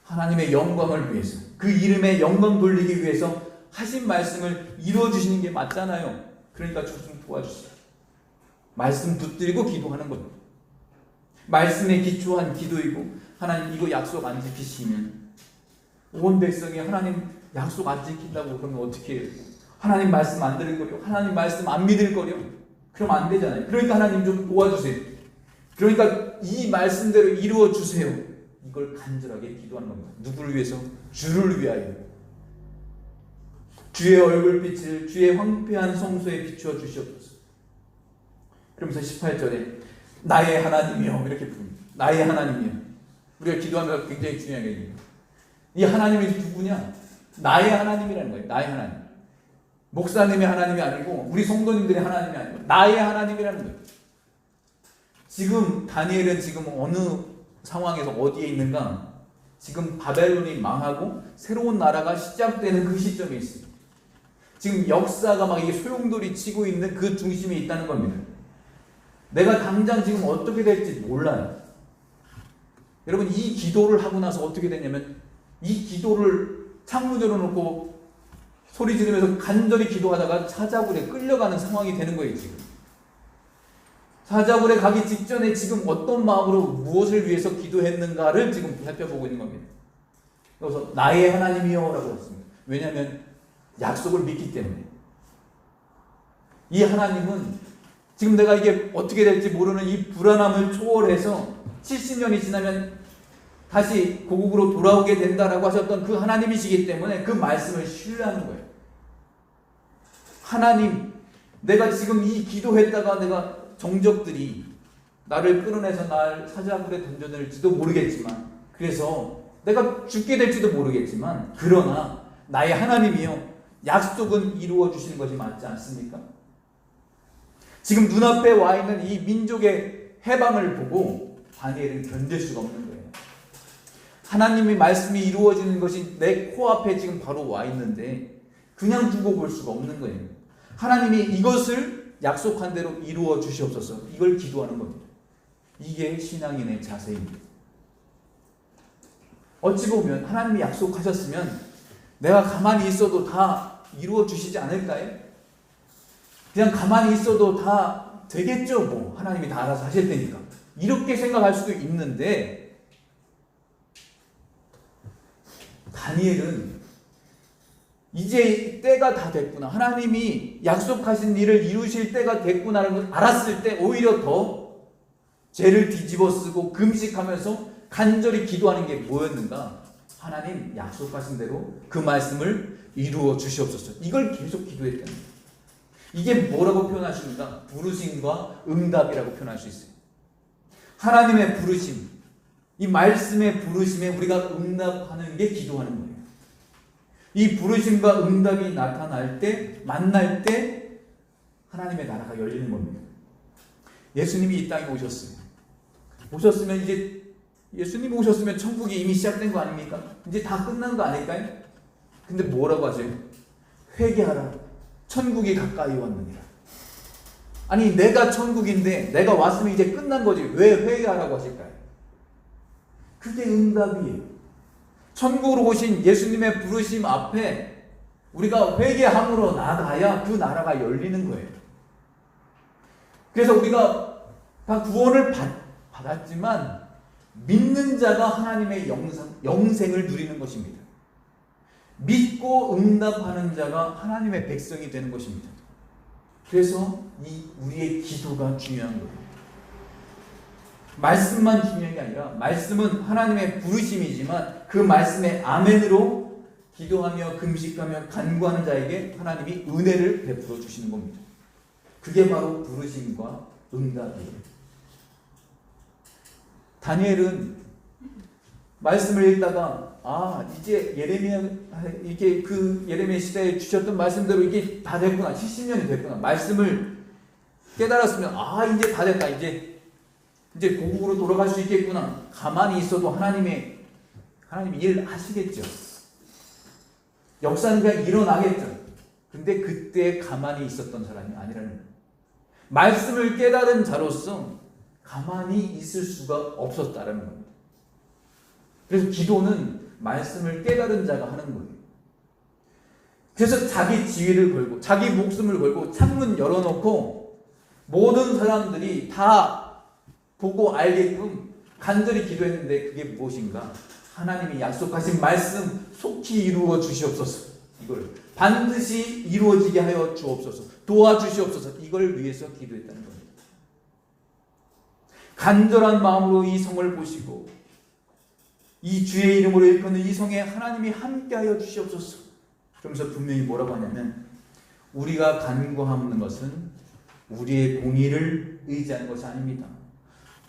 하나님의 영광을 위해서, 그 이름에 영광 돌리기 위해서 하신 말씀을 이루어 주시는 게 맞잖아요. 그러니까 저 좀 도와주세요. 말씀 붙들고 기도하는 겁니다. 말씀에 기초한 기도이고, 하나님 이거 약속 안 지키시면 온 백성이 하나님 약속 안 지킨다고 그러면 어떻게 해요? 하나님 말씀 안 들을 거려, 하나님 말씀 안 믿을 거려, 그러면 안 되잖아요. 그러니까 하나님 좀 도와주세요. 그러니까 이 말씀대로 이루어 주세요. 이걸 간절하게 기도하는 겁니다. 누구를 위해서? 주를 위하여. 주의 얼굴빛을 주의 황폐한 성소에 비추어 주시옵소서. 그러면서 18절에 나의 하나님이여 이렇게 부릅니다. 나의 하나님이여. 우리가 기도하면서 굉장히 중요한 얘기입니다. 이 하나님이 누구냐? 나의 하나님이라는 거예요. 나의 하나님. 목사님의 하나님이 아니고 우리 성도님들의 하나님이 아니고 나의 하나님이라는 거예요. 지금 다니엘은 지금 어느 상황에서 어디에 있는가? 지금 바벨론이 망하고 새로운 나라가 시작되는 그 시점에 있어요. 지금 역사가 막 이게 소용돌이 치고 있는 그 중심에 있다는 겁니다. 내가 당장 지금 어떻게 될지 몰라요. 여러분, 이 기도를 하고 나서 어떻게 되냐면 이 기도를 창문 열어놓고 소리 지르면서 간절히 기도하다가 사자굴에 끌려가는 상황이 되는 거예요. 지금 사자굴에 가기 직전에 지금 어떤 마음으로 무엇을 위해서 기도했는가를 지금 살펴보고 있는 겁니다. 그래서 나의 하나님이여 라고 했습니다. 왜냐하면 약속을 믿기 때문에. 이 하나님은 지금 내가 이게 어떻게 될지 모르는 이 불안함을 초월해서 70년이 지나면 다시 고국으로 돌아오게 된다라고 하셨던 그 하나님이시기 때문에 그 말씀을 신뢰하는 거예요. 하나님, 내가 지금 이 기도했다가 내가 정적들이 나를 끌어내서 날 사자굴에 던져낼지도 모르겠지만, 그래서 내가 죽게 될지도 모르겠지만, 그러나 나의 하나님이요, 약속은 이루어 주시는 것이 맞지 않습니까? 지금 눈앞에 와 있는 이 민족의 해방을 보고 다니엘은 견딜 수가 없는 거예요. 하나님의 말씀이 이루어지는 것이 내 코앞에 지금 바로 와 있는데 그냥 두고 볼 수가 없는 거예요. 하나님이 이것을 약속한 대로 이루어 주시옵소서. 이걸 기도하는 겁니다. 이게 신앙인의 자세입니다. 어찌 보면 하나님이 약속하셨으면 내가 가만히 있어도 다 이루어 주시지 않을까요? 그냥 가만히 있어도 다 되겠죠. 뭐 하나님이 다 알아서 하실 테니까. 이렇게 생각할 수도 있는데 다니엘은 이제 때가 다 됐구나, 하나님이 약속하신 일을 이루실 때가 됐구나라는 걸 알았을 때 오히려 더 죄를 뒤집어 쓰고 금식하면서 간절히 기도하는 게 뭐였는가? 하나님 약속하신 대로 그 말씀을 이루어 주시옵소서. 이걸 계속 기도했다는 거예요. 이게 뭐라고 표현하십니까? 부르심과 응답이라고 표현할 수 있어요. 하나님의 부르심, 이 말씀의 부르심에 우리가 응답하는 게 기도하는 거예요. 이 부르심과 응답이 나타날 때, 만날 때 하나님의 나라가 열리는 겁니다. 예수님이 이 땅에 오셨으면 이제 예수님이 오셨으면 천국이 이미 시작된 거 아닙니까? 이제 다 끝난 거 아닐까요? 근데 뭐라고 하세요? 회개하라, 천국이 가까이 왔느니라. 아니, 내가 천국인데 내가 왔으면 이제 끝난 거지, 왜 회개하라고 하실까요? 그게 응답이에요. 천국으로 오신 예수님의 부르심 앞에 우리가 회개함으로 나가야 그 나라가 열리는 거예요. 그래서 우리가 다 구원을 받았지만 믿는 자가 하나님의 영생을 누리는 것입니다. 믿고 응답하는 자가 하나님의 백성이 되는 것입니다. 그래서 우리의 기도가 중요한 거예요. 말씀만 중요한 게 아니라 말씀은 하나님의 부르심이지만 그 말씀의 아멘으로 기도하며 금식하며 간구하는 자에게 하나님이 은혜를 베풀어 주시는 겁니다. 그게 바로 부르심과 응답이에요. 다니엘은 말씀을 읽다가 이제 이게 그 예레미야 시대에 주셨던 말씀대로 이게 다 됐구나. 70년이 됐구나. 말씀을 깨달았으면 이제 다 됐다. 이제 고국으로 돌아갈 수 있겠구나. 가만히 있어도 하나님이 일 하시겠죠. 역사는 그냥 일어나겠죠. 근데 그때 가만히 있었던 사람이 아니라는 거예요. 말씀을 깨달은 자로서 가만히 있을 수가 없었다라는 겁니다. 그래서 기도는 말씀을 깨달은 자가 하는 거예요. 그래서 자기 지위를 걸고 자기 목숨을 걸고 창문 열어놓고 모든 사람들이 다 보고 알게끔 간절히 기도했는데 그게 무엇인가? 하나님이 약속하신 말씀 속히 이루어 주시옵소서. 이걸 반드시 이루어지게 하여 주옵소서. 도와주시옵소서. 이걸 위해서 기도했다는 겁니다. 간절한 마음으로 이 성을 보시고 이 주의 이름으로 일컫는 이 성에 하나님이 함께하여 주시옵소서. 그러면서 분명히 뭐라고 하냐면 우리가 간구하는 것은 우리의 공의를 의지하는 것이 아닙니다.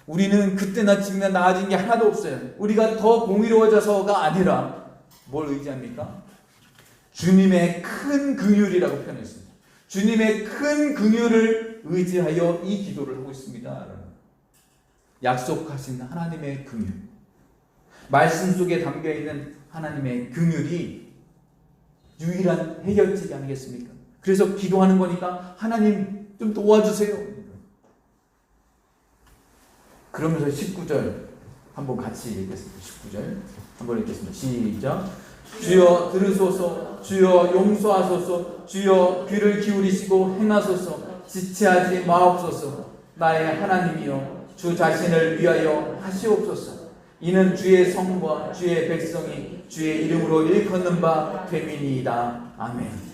우리는 그때나 지금이나 나아진 게 하나도 없어요. 우리가 더 공의로워져서가 아니라 뭘 의지합니까? 주님의 큰 긍휼이라고 표현했습니다. 주님의 큰 긍휼을 의지하여 이 기도를 하고 있습니다. 약속하신 하나님의 긍휼, 말씀 속에 담겨있는 하나님의 긍휼이 유일한 해결책이 아니겠습니까? 그래서 기도하는 거니까 하나님 좀 도와주세요. 그러면서 19절 한번 같이 읽겠습니다. 19절 한번 읽겠습니다. 시작. 주여 들으소서, 주여 용서하소서, 주여 귀를 기울이시고 행하소서, 지체하지 마옵소서. 나의 하나님이여 주 자신을 위하여 하시옵소서. 이는 주의 성과 주의 백성이 주의 이름으로 일컫는 바 됨이니이다. 아멘.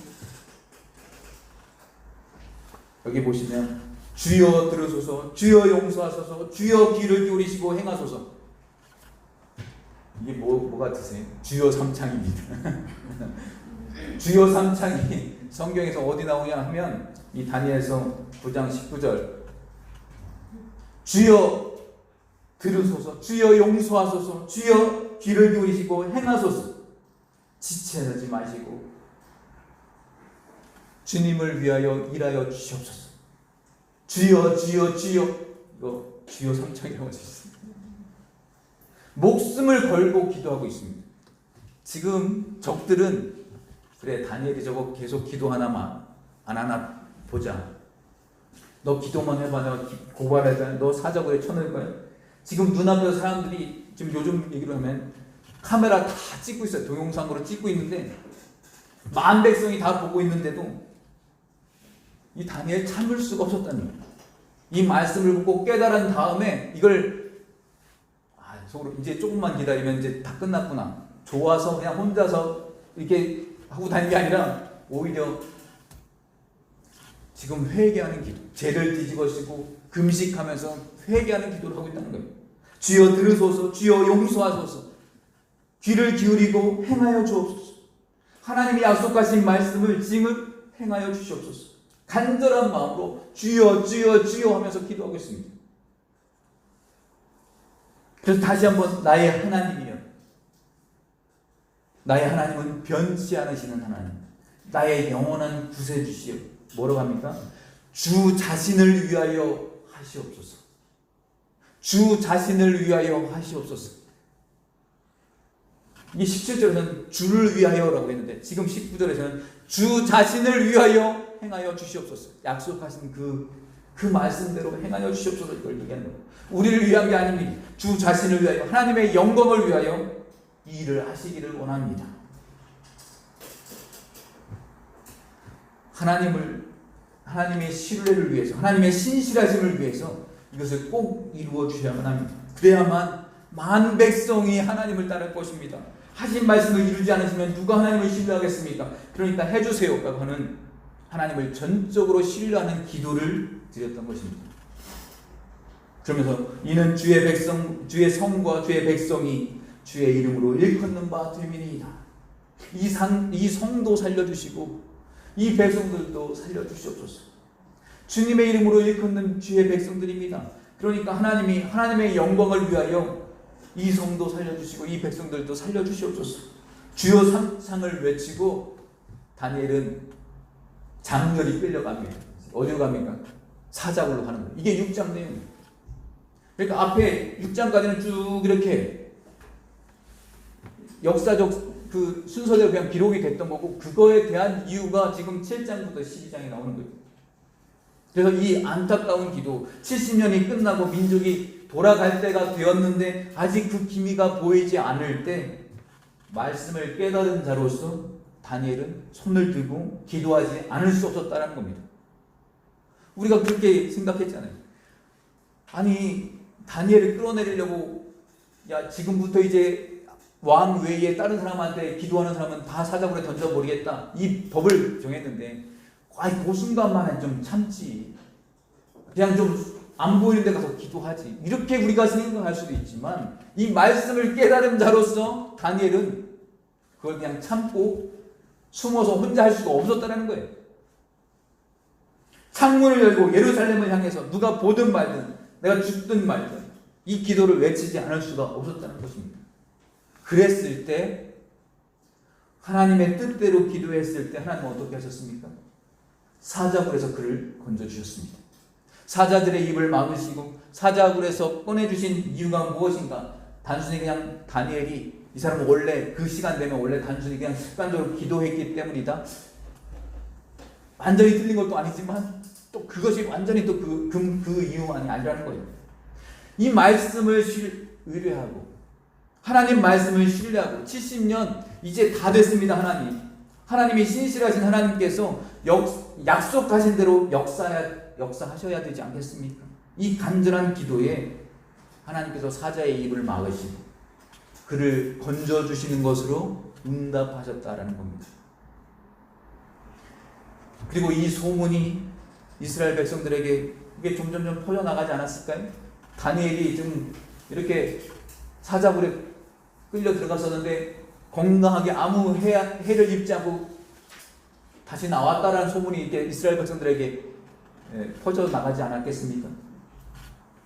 여기 보시면 주여 들으소서, 주여 용서하소서, 주여 귀를 기울이시고 행하소서. 이게 뭐 같으세요? 주여 삼창입니다. 주여 삼창이 성경에서 어디 나오냐 하면 이 다니엘서 9장 19절 주여 들으소서, 주여 용서하소서, 주여 귀를 기울이시고 행하소서. 지체하지 마시고 주님을 위하여 일하여 주시옵소서. 주여 주여 주여. 이거 주여 삼창이라고 하셨습니다. 목숨을 걸고 기도하고 있습니다. 지금 적들은 그래 다니엘이 저거 계속 기도하나만 안 하나 보자. 너 기도만 해봐. 내가 고발하자. 너 사자고에 쳐넣을 거야. 지금 눈앞에서 사람들이 지금 요즘 얘기로 하면 카메라 다 찍고 있어요. 동영상으로 찍고 있는데 만 백성이 다 보고 있는데도 이 다니엘 참을 수가 없었다는 거예요. 이 말씀을 보고 깨달은 다음에 이걸 속으로 이제 조금만 기다리면 이제 다 끝났구나. 좋아서 그냥 혼자서 이렇게 하고 다니는 게 아니라 오히려 지금 회개하는 기도, 죄를 뒤집어쓰고 금식하면서 회개하는 기도를 하고 있다는 거예요. 주여 들으소서, 주여 용서하소서, 귀를 기울이고 행하여 주옵소서. 하나님이 약속하신 말씀을 지금 행하여 주시옵소서. 간절한 마음으로 주여 주여 주여 하면서 기도하고 있습니다. 그래서 다시 한번 나의 하나님이여. 나의 하나님은 변치 않으시는 하나님, 나의 영원한 구세주시여. 뭐라고 합니까? 주 자신을 위하여 하시옵소서. 주 자신을 위하여 하시옵소서. 이 17절에서는 주를 위하여라고 했는데 지금 19절에서는 주 자신을 위하여 행하여 주시옵소서. 약속하신 그 말씀대로 행하여 주시옵소서. 이걸 얘기하는 거예요. 우리를 위한 게 아닙니다. 주 자신을 위하여 하나님의 영광을 위하여 이 일을 하시기를 원합니다. 하나님의 신뢰를 위해서, 하나님의 신실하심을 위해서 이것을 꼭 이루어 주셔야만 합니다. 그래야만 만 백성이 하나님을 따를 것입니다. 하신 말씀을 이루지 않으시면 누가 하나님을 신뢰하겠습니까? 그러니까 해주세요 라고 하는 하나님을 전적으로 신뢰하는 기도를 드렸던 것입니다. 그러면서 이는 주의 백성, 주의 성과 주의 백성이 주의 이름으로 일컫는 바 됨이니이다. 이 성도 살려주시고 이 백성들도 살려주시옵소서. 주님의 이름으로 일컫는 주의 백성들입니다. 그러니까 하나님이 하나님의 영광을 위하여 이 성도 살려주시고 이 백성들도 살려주시옵소서. 주여 상을 외치고 다니엘은 장렬히 끌려갑니다. 어디로 갑니까? 사자굴로 가는 거예요. 이게 6장 내용이에요. 그러니까 앞에 6장까지는 쭉 이렇게 역사적 그 순서대로 그냥 기록이 됐던 거고, 그거에 대한 이유가 지금 7장부터 12장에 나오는 거예요. 그래서 이 안타까운 기도, 70년이 끝나고 민족이 돌아갈 때가 되었는데 아직 그 기미가 보이지 않을 때 말씀을 깨달은 자로서 다니엘은 손을 들고 기도하지 않을 수 없었다는 겁니다. 우리가 그렇게 생각했잖아요. 아니, 다니엘을 끌어내리려고, 야, 지금부터 이제 왕 외에 다른 사람한테 기도하는 사람은 다 사자굴에 던져버리겠다, 이 법을 정했는데, 아이, 그 순간만은 좀 참지, 그냥 좀 안 보이는 데 가서 기도하지, 이렇게 우리가 생각할 수도 있지만, 이 말씀을 깨달은 자로서 다니엘은 그걸 그냥 참고 숨어서 혼자 할 수가 없었다는 거예요. 창문을 열고 예루살렘을 향해서 누가 보든 말든 내가 죽든 말든 이 기도를 외치지 않을 수가 없었다는 것입니다. 그랬을 때, 하나님의 뜻대로 기도했을 때 하나님은 어떻게 하셨습니까? 사자굴에서 그를 건져주셨습니다. 사자들의 입을 막으시고 사자굴에서 꺼내주신 이유가 무엇인가? 단순히 그냥 다니엘이, 이 사람은 원래 그 시간 되면 원래 단순히 그냥 습관적으로 기도했기 때문이다, 완전히 틀린 것도 아니지만 또 그것이 완전히 또 그 이유만이 아니라는 거예요. 이 말씀을 의뢰하고 하나님 말씀을 신뢰하고 70년 이제 다 됐습니다. 하나님이 신실하신 하나님께서 약속하신 대로 역사하셔야 되지 않겠습니까? 이 간절한 기도에 하나님께서 사자의 입을 막으시고 그를 건져주시는 것으로 응답하셨다라는 겁니다. 그리고 이 소문이 이스라엘 백성들에게 이게 점점점 퍼져나가지 않았을까요? 다니엘이 좀 이렇게 사자굴에 끌려 들어갔었는데 건강하게 아무 해를 입지 않고 다시 나왔다라는 소문이 이렇게 이스라엘 백성들에게 퍼져나가지 않았겠습니까?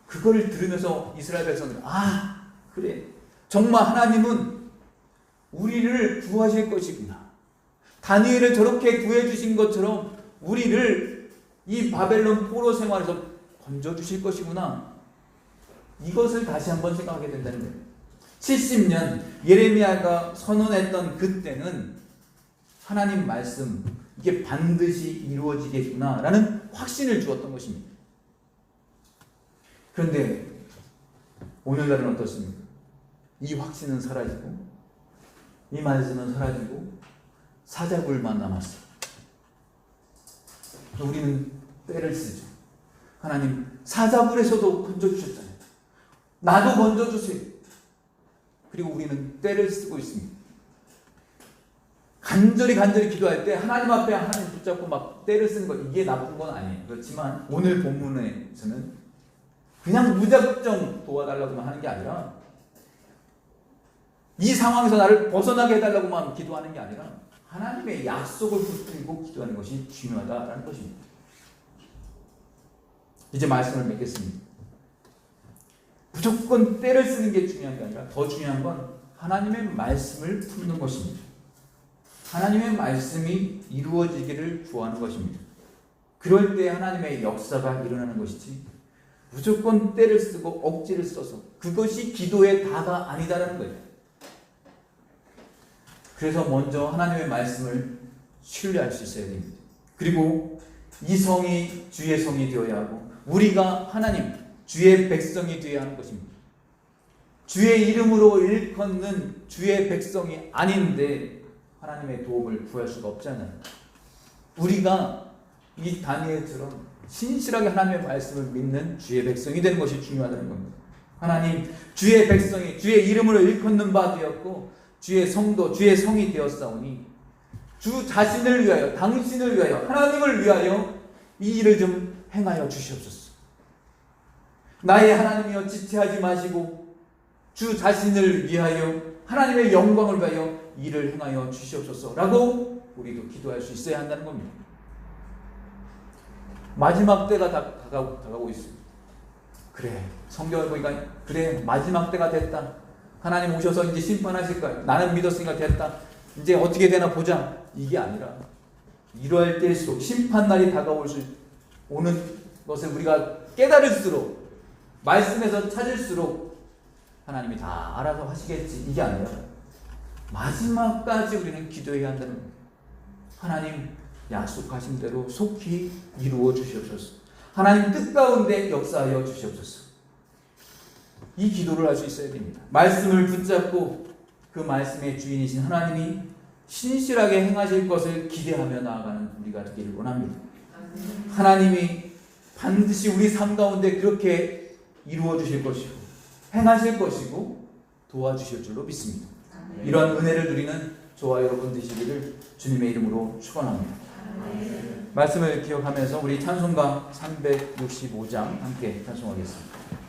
그걸 들으면서 이스라엘 백성들은, 아, 그래, 정말 하나님은 우리를 구하실 것이구나, 다니엘을 저렇게 구해주신 것처럼 우리를 이 바벨론 포로 생활에서 건져주실 것이구나, 이것을 다시 한번 생각하게 된다는 거예요. 70년 예레미야가 선언했던 그때는 하나님 말씀, 이게 반드시 이루어지겠구나 라는 확신을 주었던 것입니다. 그런데 오늘날은 어떻습니까? 이 확신은 사라지고 이 말씀은 사라지고 사자굴만 남았어요. 우리는 때를 쓰죠. 하나님, 사자굴에서도 건져주셨잖아요. 나도 건져주세요. 그리고 우리는 때를 쓰고 있습니다. 간절히 기도할 때 하나님 앞에 하나님 붙잡고 막 때를 쓰는 것, 이게 나쁜 건 아니에요. 그렇지만 오늘 본문에서는 그냥 무작정 도와달라고만 하는 게 아니라, 이 상황에서 나를 벗어나게 해달라고만 기도하는 게 아니라 하나님의 약속을 붙들고 기도하는 것이 중요하다라는 것입니다. 이제 말씀을 맺겠습니다. 무조건 때를 쓰는 게 중요한 게 아니라 더 중요한 건 하나님의 말씀을 품는 것입니다. 하나님의 말씀이 이루어지기를 구하는 것입니다. 그럴 때 하나님의 역사가 일어나는 것이지, 무조건 때를 쓰고 억지를 써서 그것이 기도의 다가 아니다라는 거예요. 그래서 먼저 하나님의 말씀을 신뢰할 수 있어야 됩니다. 그리고 이 성이 주의 성이 되어야 하고 우리가 하나님 주의 백성이 되어야 하는 것입니다. 주의 이름으로 일컫는 주의 백성이 아닌데 하나님의 도움을 구할 수가 없잖아요. 우리가 이 다니엘처럼 신실하게 하나님의 말씀을 믿는 주의 백성이 되는 것이 중요하다는 겁니다. 하나님, 주의 백성이 주의 이름으로 일컫는 바 되었고 주의 성도, 주의 성이 되었사오니 주 자신을 위하여, 당신을 위하여, 하나님을 위하여 이 일을 좀 행하여 주시옵소서. 나의 하나님이여, 지체하지 마시고 주 자신을 위하여 하나님의 영광을 위하여 일을 행하여 주시옵소서라고 우리도 기도할 수 있어야 한다는 겁니다. 마지막 때가 다가오고 있습니다. 그래, 성경을 보니까 그래, 마지막 때가 됐다. 하나님 오셔서 이제 심판하실 거야. 나는 믿었으니까 됐다. 이제 어떻게 되나 보자. 이게 아니라 이러할 때일수록 심판날이 오는 것을 우리가 깨달을수록, 말씀에서 찾을수록 하나님이 다 알아서 하시겠지, 이게 아니라 마지막까지 우리는 기도해야 한다는 거예요. 하나님 약속하신 대로 속히 이루어 주시옵소서. 하나님 뜻 가운데 역사하여 주시옵소서. 이 기도를 할 수 있어야 됩니다. 말씀을 붙잡고 그 말씀의 주인이신 하나님이 신실하게 행하실 것을 기대하며 나아가는 우리가 되기를 원합니다. 하나님이 반드시 우리 삶 가운데 그렇게 이루어 주실 것이고 행하실 것이고 도와주실 줄로 믿습니다. 이런 은혜를 누리는 저와 여러분 되시기를 주님의 이름으로 축원합니다. 말씀을 기억하면서 우리 찬송가 365장 함께 찬송하겠습니다.